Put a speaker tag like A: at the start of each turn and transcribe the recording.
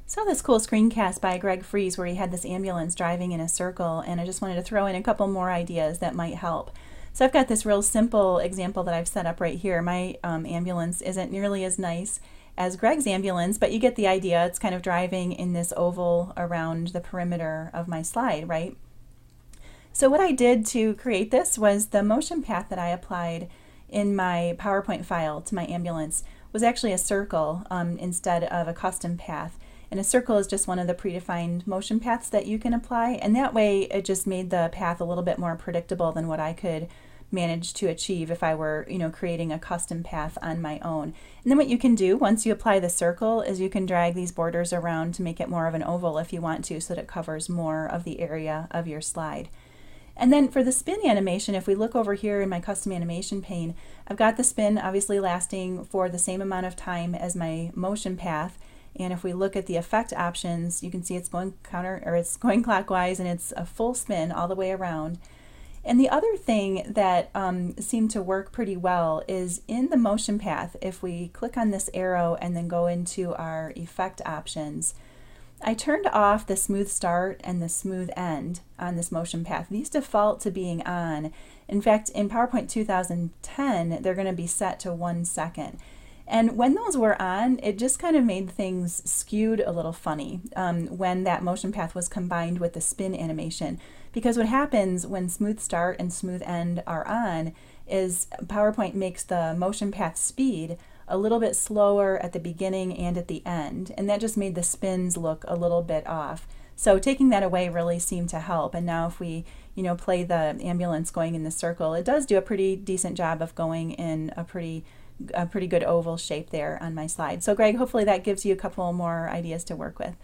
A: Saw this cool screencast by Greg Fries where he had this ambulance driving in a circle, and I just wanted to throw in a couple more ideas that might help. So I've got this real simple example that I've set up right here. My ambulance isn't nearly as nice as Greg's ambulance, but you get the idea. It's kind of driving in this oval around the perimeter of my slide, right? So what I did to create this was the motion path that I applied in my PowerPoint file to my ambulance was actually a circle instead of a custom path. And a circle is just one of the predefined motion paths that you can apply, and that way it just made the path a little bit more predictable than what I could manage to achieve if I were, creating a custom path on my own. And then what you can do once you apply the circle is you can drag these borders around to make it more of an oval if you want to, so that it covers more of the area of your slide. And then for the spin animation, if we look over here in my custom animation pane, I've got the spin obviously lasting for the same amount of time as my motion path. And if we look at the effect options, you can see it's going it's going clockwise, and it's a full spin all the way around. And the other thing that seemed to work pretty well is in the motion path, if we click on this arrow and then go into our effect options, I turned off the smooth start and the smooth end on this motion path. These default to being on. In fact, in PowerPoint 2010, they're going to be set to 1 second. And when those were on, it just kind of made things skewed a little funny when that motion path was combined with the spin animation. Because what happens when smooth start and smooth end are on is PowerPoint makes the motion path speed a little bit slower at the beginning and at the end. And that just made the spins look a little bit off. So taking that away really seemed to help. And now if we, play the ambulance going in the circle, it does do a pretty decent job of going in a pretty good oval shape there on my slide. So Greg, hopefully that gives you a couple more ideas to work with.